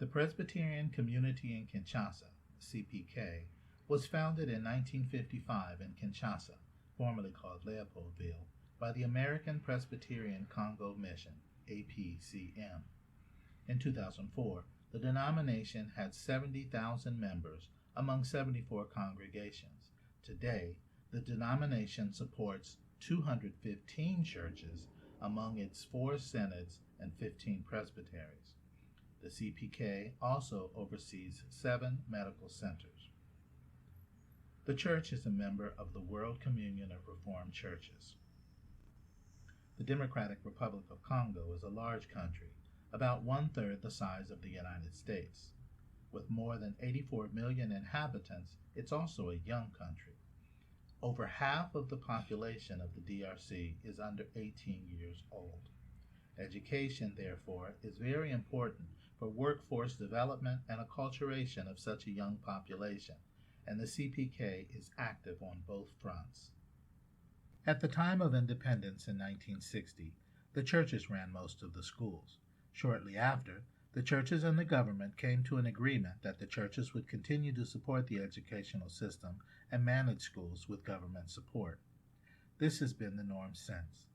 The Presbyterian Community in Kinshasa, CPK, was founded in 1955 in Kinshasa, formerly called Leopoldville, by the American Presbyterian Congo Mission, APCM. In 2004, the denomination had 70,000 members among 74 congregations. Today, the denomination supports 215 churches among its 4 synods and 15 presbyteries. The CPK also oversees 7 medical centers. The church is a member of the World Communion of Reformed Churches. The Democratic Republic of Congo is a large country, about 1/3 the size of the United States. With more than 84 million inhabitants, it's also a young country. Over half of the population of the DRC is under 18 years old. Education, therefore, is very important for workforce development and acculturation of such a young population, and the CPK is active on both fronts. At the time of independence in 1960, the churches ran most of the schools. Shortly after, the churches and the government came to an agreement that the churches would continue to support the educational system and manage schools with government support. This has been the norm since.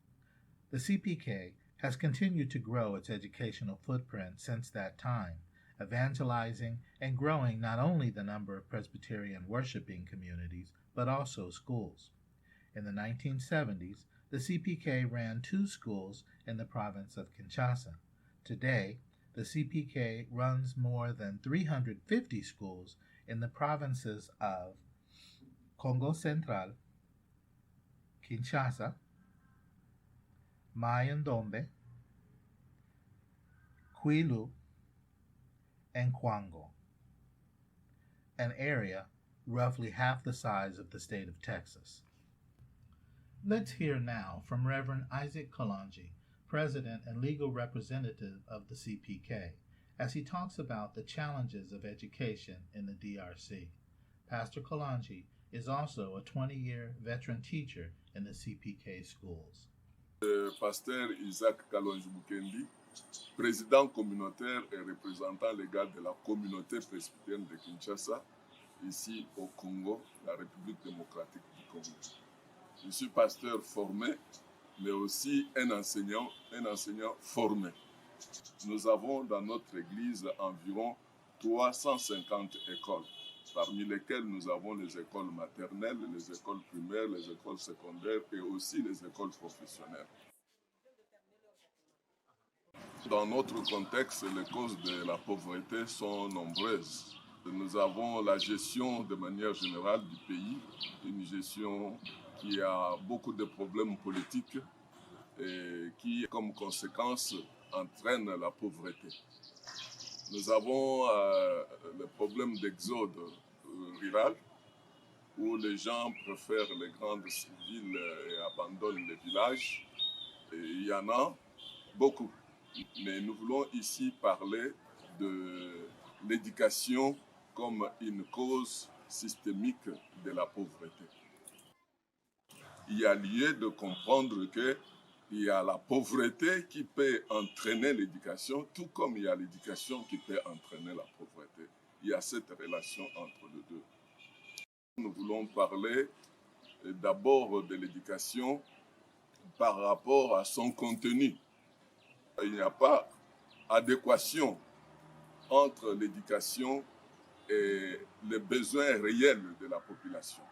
The CPK has continued to grow its educational footprint since that time, evangelizing and growing not only the number of Presbyterian worshiping communities, but also schools. In the 1970s, the CPK ran 2 schools in the province of Kinshasa. Today, the CPK runs more than 350 schools in the provinces of Congo Central, Kinshasa, Mai-Ndombe, Kwilu, and Kwango, an area roughly half the size of the state of Texas. Let's hear now from Reverend Isaac Kalonji, President and legal representative of the CPK, as he talks about the challenges of education in the DRC. Pastor Kalonji is also a 20-year veteran teacher in the CPK schools. Pasteur Isaac Kalonji Mukendi, président communautaire et représentant légal de la communauté presbytérienne de Kinshasa, ici au Congo, la République démocratique du Congo. Je suis pasteur formé, mais aussi un enseignant formé. Nous avons dans notre église environ 350 écoles, parmi lesquelles nous avons les écoles maternelles, les écoles primaires, les écoles secondaires et aussi les écoles professionnelles. Dans notre contexte, les causes de la pauvreté sont nombreuses. Nous avons la gestion de manière générale du pays, une gestion qui a beaucoup de problèmes politiques et qui, comme conséquence, entraîne la pauvreté. Nous avons le problème d'exode rural, où les gens préfèrent les grandes villes et abandonnent les villages. Et il y en a beaucoup. Mais nous voulons ici parler de l'éducation comme une cause systémique de la pauvreté. Il y a lieu de comprendre qu'il y a la pauvreté qui peut entraîner l'éducation, tout comme il y a l'éducation qui peut entraîner la pauvreté. Il y a cette relation entre les deux. Nous voulons parler d'abord de l'éducation par rapport à son contenu. Il n'y a pas adéquation entre l'éducation et les besoins réels de la population.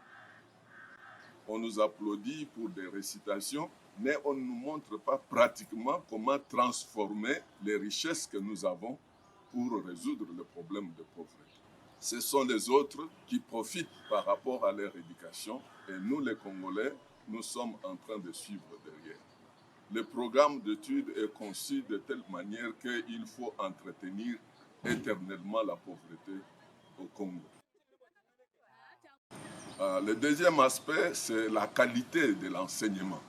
On nous applaudit pour des récitations, mais on ne nous montre pas pratiquement comment transformer les richesses que nous avons pour résoudre le problème de pauvreté. Ce sont les autres qui profitent par rapport à leur éducation et nous, les Congolais, nous sommes en train de suivre derrière. Le programme d'études est conçu de telle manière qu'il faut entretenir éternellement la pauvreté au Congo. Le deuxième aspect, c'est la qualité de l'enseignement.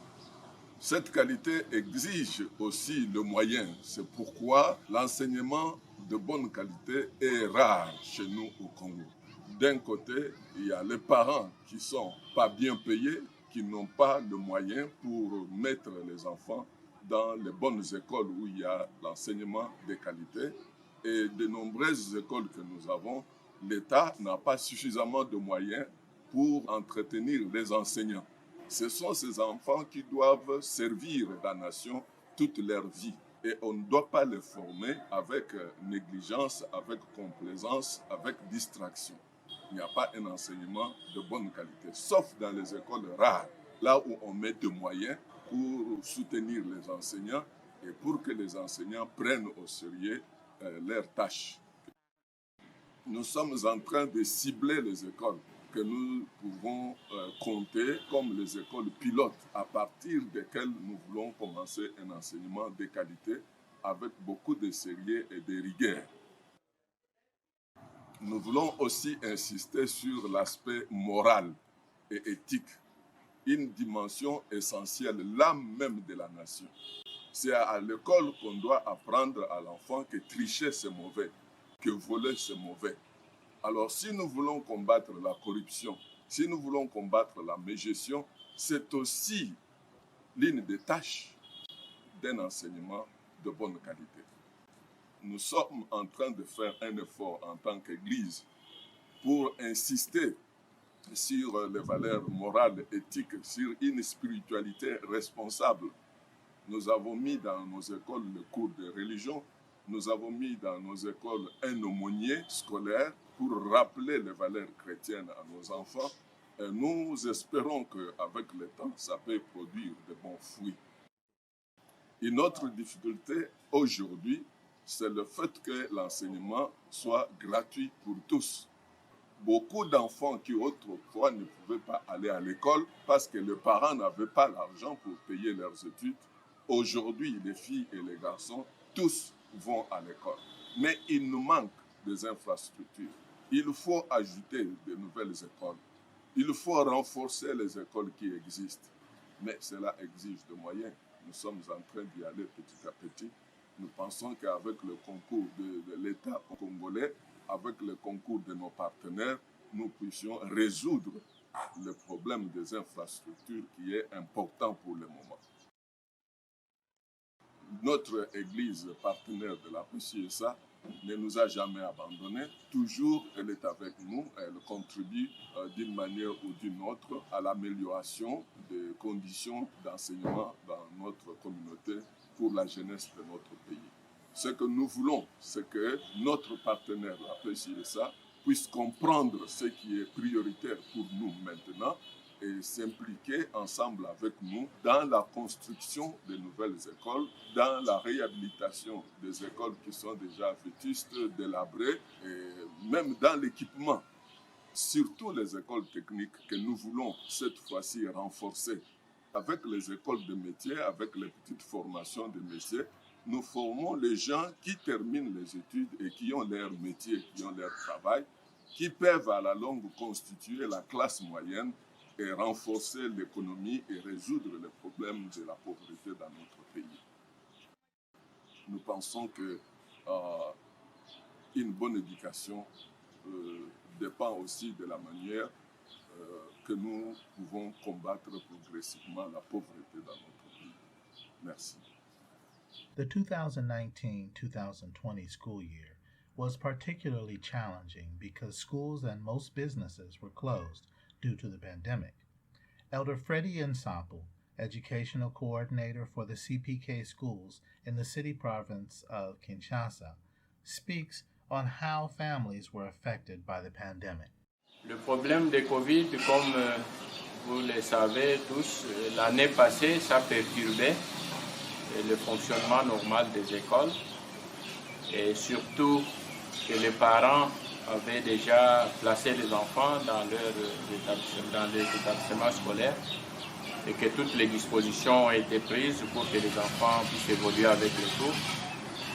Cette qualité exige aussi le moyen. C'est pourquoi l'enseignement de bonne qualité est rare chez nous au Congo. D'un côté, il y a les parents qui ne sont pas bien payés, qui n'ont pas le moyen pour mettre les enfants dans les bonnes écoles où il y a l'enseignement de qualité. Et de nombreuses écoles que nous avons, l'État n'a pas suffisamment de moyens pour entretenir les enseignants. Ce sont ces enfants qui doivent servir la nation toute leur vie. Et on ne doit pas les former avec négligence, avec complaisance, avec distraction. Il n'y a pas un enseignement de bonne qualité, sauf dans les écoles rares, là où on met de moyens pour soutenir les enseignants et pour que les enseignants prennent au sérieux leurs tâches. Nous sommes en train de cibler les écoles que nous pouvons compter comme les écoles pilotes à partir desquelles nous voulons commencer un enseignement de qualité avec beaucoup de sérieux et de rigueur. Nous voulons aussi insister sur l'aspect moral et éthique, une dimension essentielle, l'âme même de la nation. C'est à l'école qu'on doit apprendre à l'enfant que tricher c'est mauvais, que voler c'est mauvais. Alors si nous voulons combattre la corruption, si nous voulons combattre la mégestion, c'est aussi l'une des tâches d'un enseignement de bonne qualité. Nous sommes en train de faire un effort en tant qu'Église pour insister sur les valeurs morales, éthiques, sur une spiritualité responsable. Nous avons mis dans nos écoles le cours de religion, nous avons mis dans nos écoles un aumônier scolaire pour rappeler les valeurs chrétiennes à nos enfants. Et nous espérons qu'avec le temps, ça peut produire de bons fruits. Une autre difficulté aujourd'hui, c'est le fait que l'enseignement soit gratuit pour tous. Beaucoup d'enfants qui autrefois ne pouvaient pas aller à l'école parce que les parents n'avaient pas l'argent pour payer leurs études. Aujourd'hui, les filles et les garçons, tous vont à l'école. Mais il nous manque des infrastructures. Il faut ajouter de nouvelles écoles. Il faut renforcer les écoles qui existent. Mais cela exige des moyens. Nous sommes en train d'y aller petit à petit. Nous pensons qu'avec le concours de l'État congolais, avec le concours de nos partenaires, nous puissions résoudre le problème des infrastructures qui est important pour le moment. Notre Église partenaire de la PCSA ne nous a jamais abandonnés. Toujours, elle est avec nous. Elle contribue d'une manière ou d'une autre à l'amélioration des conditions d'enseignement dans notre communauté pour la jeunesse de notre pays. Ce que nous voulons, c'est que notre partenaire, la PCSA, puisse comprendre ce qui est prioritaire pour nous maintenant et s'impliquer ensemble avec nous dans la construction de nouvelles écoles, dans la réhabilitation des écoles qui sont déjà vétustes, délabrées, et même dans l'équipement. Surtout les écoles techniques que nous voulons cette fois-ci renforcer. Avec les écoles de métiers, avec les petites formations de métiers, nous formons les gens qui terminent les études et qui ont leur métier, qui ont leur travail, qui peuvent à la longue constituer la classe moyenne et renforcer l'économie et résoudre les problèmes de la pauvreté dans notre pays. Nous pensons que une bonne éducation dépend aussi de la manière que nous pouvons combattre progressivement la pauvreté dans notre pays. Merci. The 2019-2020 school year was particularly challenging because schools and most businesses were closed due to the pandemic. Elder Freddie Nsapu, educational coordinator for the CPK schools in the city province of Kinshasa, speaks on how families were affected by the pandemic. Le problème de Covid, comme vous le savez tous, l'année passée, ça perturbait le fonctionnement normal des écoles et surtout que les parents avaient déjà placé les enfants dans les établissements scolaires et que toutes les dispositions ont été prises pour que les enfants puissent évoluer avec le cours.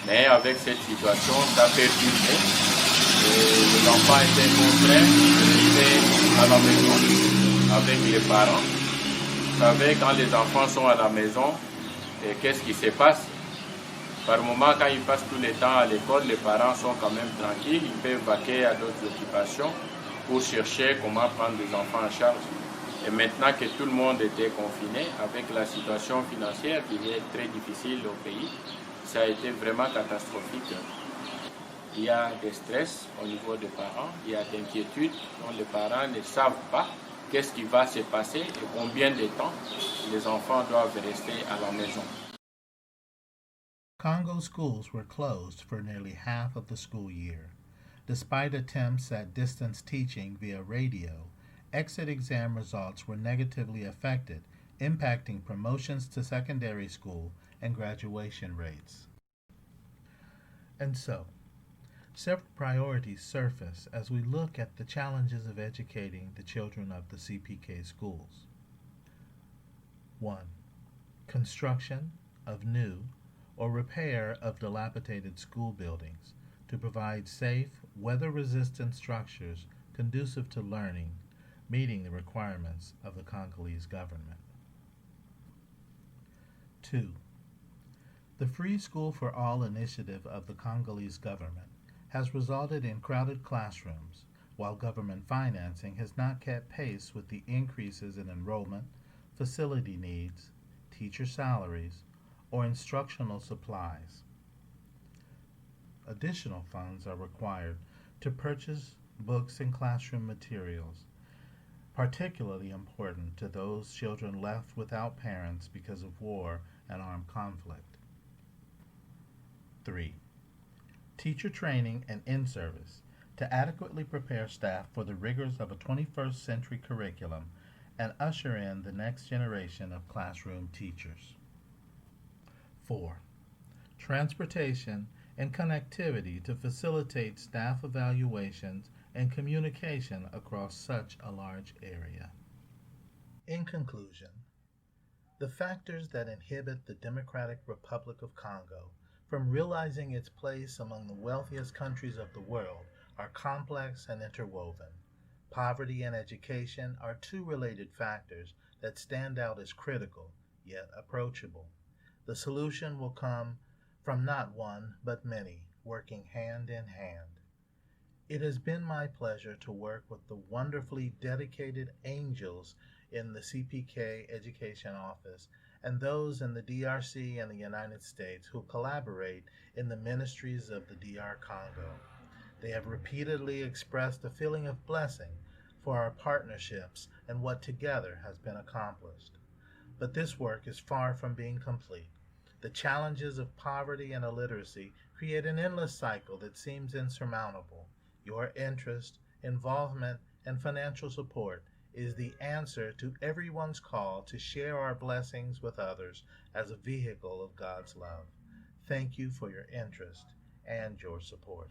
Mais avec cette situation, ça a perturbé et les enfants étaient contraints de rester à la maison avec les parents. Vous savez, quand les enfants sont à la maison, qu'est-ce qui se passe? Par moment, quand ils passent tout le temps à l'école, les parents sont quand même tranquilles, ils peuvent vaquer à d'autres occupations pour chercher comment prendre les enfants en charge. Et maintenant que tout le monde était confiné, avec la situation financière qui est très difficile au pays, ça a été vraiment catastrophique. il y a des stress au niveau des parents, il y a d'inquiétudes dont les parents ne savent pas qu'est-ce qui va se passer et combien de temps les enfants doivent rester à la maison. Congo schools were closed for nearly half of the school year. Despite attempts at distance teaching via radio, exit exam results were negatively affected, impacting promotions to secondary school and graduation rates. And so, several priorities surface as we look at the challenges of educating the children of the CPK schools. 1. Construction of new or repair of dilapidated school buildings to provide safe, weather-resistant structures conducive to learning, meeting the requirements of the Congolese government. 2. The Free School for All initiative of the Congolese government has resulted in crowded classrooms, while government financing has not kept pace with the increases in enrollment, facility needs, teacher salaries, or instructional supplies. Additional funds are required to purchase books and classroom materials, particularly important to those children left without parents because of war and armed conflict. 3. Teacher training and in-service to adequately prepare staff for the rigors of a 21st century curriculum and usher in the next generation of classroom teachers. 4. Transportation and connectivity to facilitate staff evaluations and communication across such a large area. In conclusion, the factors that inhibit the Democratic Republic of Congo from realizing its place among the wealthiest countries of the world are complex and interwoven. Poverty and education are two related factors that stand out as critical, yet approachable. The solution will come from not one, but many, working hand in hand. It has been my pleasure to work with the wonderfully dedicated angels in the CPK Education Office and those in the DRC and the United States who collaborate in the ministries of the DR Congo. They have repeatedly expressed a feeling of blessing for our partnerships and what together has been accomplished. But this work is far from being complete. The challenges of poverty and illiteracy create an endless cycle that seems insurmountable. Your interest, involvement, and financial support is the answer to everyone's call to share our blessings with others as a vehicle of God's love. Thank you for your interest and your support.